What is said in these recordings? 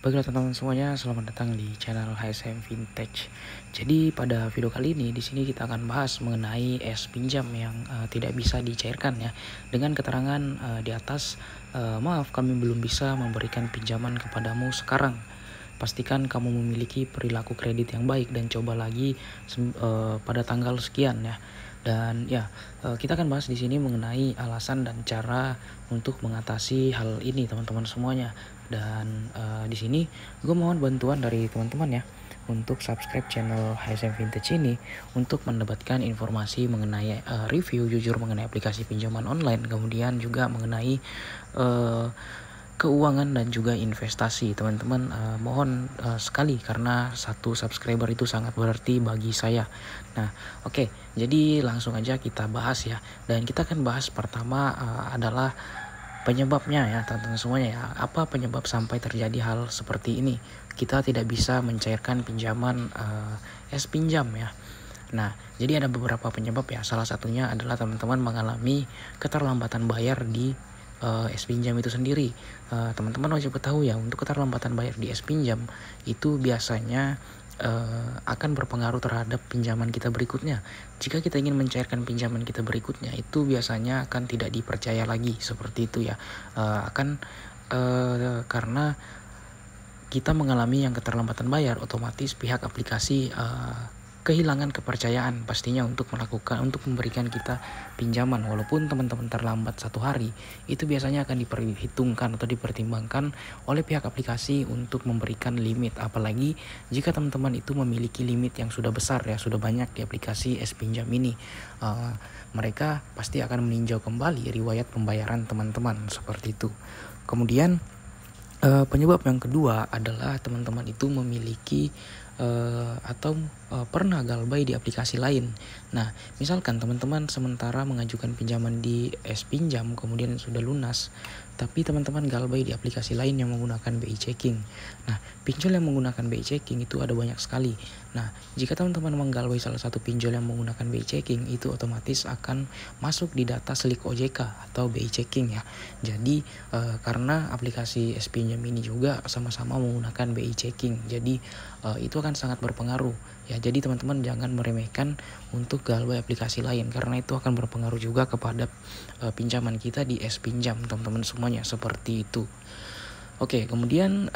Baiklah teman-teman semuanya, selamat datang di channel HSM Vintage. Jadi pada video kali ini di sini kita akan bahas mengenai es pinjam yang tidak bisa dicairkan ya. Dengan keterangan di atas, maaf kami belum bisa memberikan pinjaman kepadamu sekarang. Pastikan kamu memiliki perilaku kredit yang baik dan coba lagi pada tanggal sekian ya. Dan ya, kita akan bahas di sini mengenai alasan dan cara untuk mengatasi hal ini teman-teman semuanya. Dan di sini gue mohon bantuan dari teman-teman ya untuk subscribe channel HSM Vintage ini untuk mendapatkan informasi mengenai review jujur mengenai aplikasi pinjaman online, kemudian juga mengenai keuangan dan juga investasi. Teman-teman mohon sekali karena satu subscriber itu sangat berarti bagi saya. Nah, oke, jadi langsung aja kita bahas ya. Dan kita akan bahas pertama adalah penyebabnya ya teman-teman semuanya ya. Apa penyebab sampai terjadi hal seperti ini? Kita tidak bisa mencairkan pinjaman es pinjam ya. Nah, jadi ada beberapa penyebab ya. Salah satunya adalah teman-teman mengalami keterlambatan bayar di es pinjam itu sendiri. Teman-teman wajib tahu ya, untuk keterlambatan bayar di es pinjam itu biasanya akan berpengaruh terhadap pinjaman kita berikutnya. Jika kita ingin mencairkan pinjaman kita berikutnya, itu biasanya akan tidak dipercaya lagi seperti itu ya. Karena kita mengalami yang keterlambatan bayar, otomatis pihak aplikasi kehilangan kepercayaan pastinya untuk memberikan kita pinjaman. Walaupun teman-teman terlambat 1 hari, itu biasanya akan diperhitungkan atau dipertimbangkan oleh pihak aplikasi untuk memberikan limit. Apalagi jika teman-teman itu memiliki limit yang sudah besar ya, sudah banyak di aplikasi es pinjam ini, mereka pasti akan meninjau kembali riwayat pembayaran teman-teman seperti itu. Kemudian penyebab yang kedua adalah teman-teman itu memiliki atau pernah galbay di aplikasi lain. Nah, misalkan teman-teman sementara mengajukan pinjaman di es pinjam kemudian sudah lunas, tapi teman-teman galbay di aplikasi lain yang menggunakan BI checking. Nah, pinjol yang menggunakan BI checking itu ada banyak sekali. Nah, jika teman-teman menggalbay salah satu pinjol yang menggunakan BI checking, itu otomatis akan masuk di data slik OJK atau BI checking ya. Jadi karena aplikasi es pinjam ini juga sama-sama menggunakan BI checking, jadi itu akan sangat berpengaruh ya. Jadi teman-teman jangan meremehkan untuk galbay aplikasi lain, karena itu akan berpengaruh juga kepada pinjaman kita di es pinjam teman-teman semuanya seperti itu. Oke, kemudian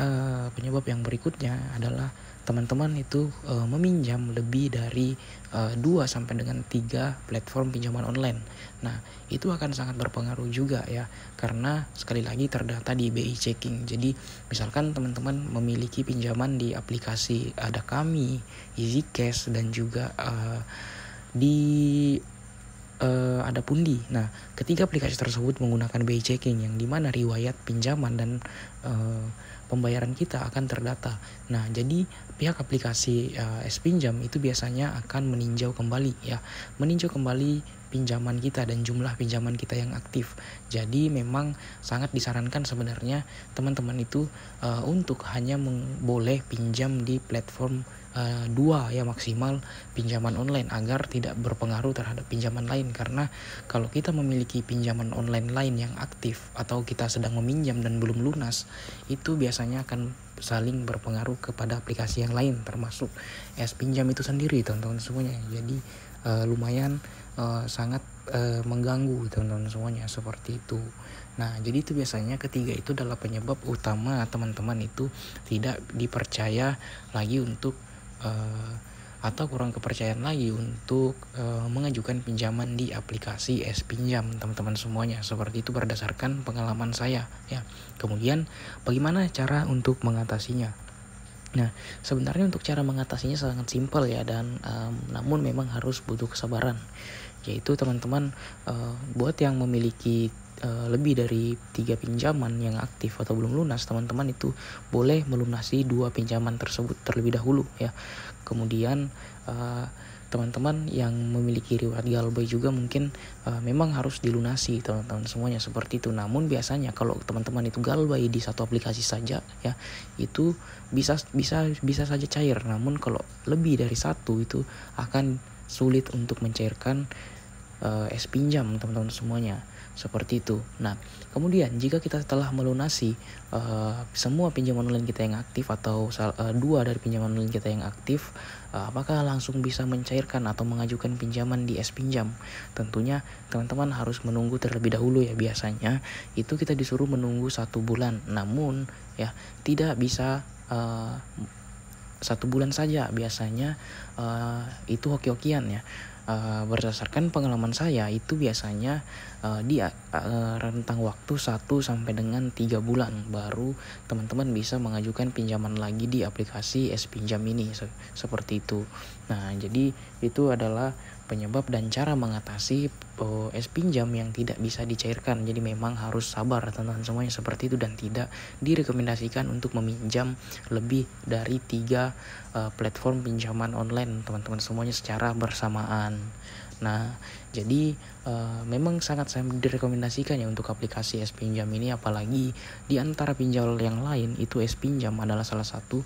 penyebab yang berikutnya adalah teman-teman itu meminjam lebih dari 2 sampai dengan 3 platform pinjaman online. Nah, itu akan sangat berpengaruh juga ya, karena sekali lagi terdata di BI checking. Jadi, misalkan teman-teman memiliki pinjaman di aplikasi ada Kami, EasyCash dan juga ada Pundi. Nah, ketiga aplikasi tersebut menggunakan BI checking yang dimana riwayat pinjaman dan pembayaran kita akan terdata. Nah, jadi pihak aplikasi es pinjam itu biasanya akan meninjau kembali pinjaman kita dan jumlah pinjaman kita yang aktif. Jadi memang sangat disarankan sebenarnya teman-teman itu untuk hanya boleh pinjam di platform 2 ya maksimal pinjaman online, agar tidak berpengaruh terhadap pinjaman lain. Karena kalau kita memiliki pinjaman online lain yang aktif atau kita sedang meminjam dan belum lunas, itu biasanya akan saling berpengaruh kepada aplikasi yang lain, termasuk es pinjam itu sendiri teman-teman semuanya. Jadi lumayan sangat mengganggu teman-teman semuanya seperti itu. Nah, jadi itu biasanya ketiga itu adalah penyebab utama teman-teman itu tidak dipercaya lagi untuk atau kurang kepercayaan lagi untuk mengajukan pinjaman di aplikasi es pinjam teman-teman semuanya. Seperti itu berdasarkan pengalaman saya ya. Kemudian bagaimana cara untuk mengatasinya? Nah, sebenarnya untuk cara mengatasinya sangat simpel ya, dan namun memang harus butuh kesabaran. Yaitu teman-teman buat yang memiliki lebih dari 3 pinjaman yang aktif atau belum lunas, teman-teman itu boleh melunasi 2 pinjaman tersebut terlebih dahulu ya. Kemudian teman-teman yang memiliki riwayat galbay juga mungkin memang harus dilunasi teman-teman semuanya seperti itu. Namun biasanya kalau teman-teman itu galbay di satu aplikasi saja ya, itu bisa saja cair. Namun kalau lebih dari satu itu akan sulit untuk mencairkan es pinjam teman-teman semuanya. seperti itu. Nah, kemudian jika kita telah melunasi semua pinjaman online kita yang aktif atau dua dari pinjaman online kita yang aktif, apakah langsung bisa mencairkan atau mengajukan pinjaman di S-Pinjam? Tentunya teman-teman harus menunggu terlebih dahulu ya. Biasanya itu kita disuruh menunggu 1 bulan, namun ya tidak bisa 1 bulan saja. Biasanya itu hoki-hokian ya. Berdasarkan pengalaman saya itu biasanya di rentang waktu 1 sampai dengan 3 bulan baru teman-teman bisa mengajukan pinjaman lagi di aplikasi S-Pinjam ini, seperti itu. Nah, jadi itu adalah penyebab dan cara mengatasi S-Pinjam yang tidak bisa dicairkan. Jadi memang harus sabar teman-teman semuanya, seperti itu, dan tidak direkomendasikan untuk meminjam lebih dari 3 platform pinjaman online teman-teman semuanya secara bersamaan. Nah, jadi memang sangat direkomendasikan ya untuk aplikasi S-Pinjam ini, apalagi di antara pinjol yang lain itu S-Pinjam adalah salah satu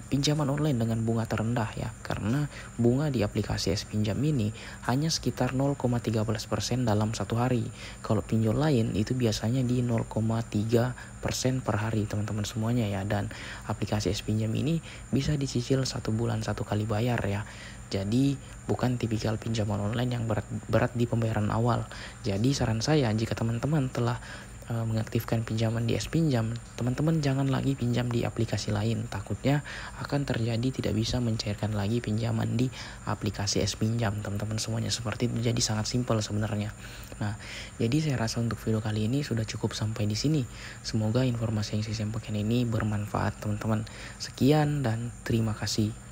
pinjaman online dengan bunga terendah ya, karena bunga di aplikasi S-Pinjam ini hanya sekitar 0,13% dalam 1 hari. Kalau pinjol lain itu biasanya di 0,3% per hari teman-teman semuanya ya, dan aplikasi S-Pinjam ini bisa dicicil 1 bulan 1 kali bayar ya. Jadi bukan tipikal pinjaman online yang berat di pembayaran awal. Jadi saran saya, jika teman-teman telah mengaktifkan pinjaman di S-Pinjam, teman-teman jangan lagi pinjam di aplikasi lain. Takutnya akan terjadi tidak bisa mencairkan lagi pinjaman di aplikasi S-Pinjam teman-teman semuanya, seperti itu. Jadi sangat simpel sebenarnya. Nah, jadi saya rasa untuk video kali ini sudah cukup sampai di sini. Semoga informasi yang saya sampaikan ini bermanfaat teman-teman. Sekian dan terima kasih.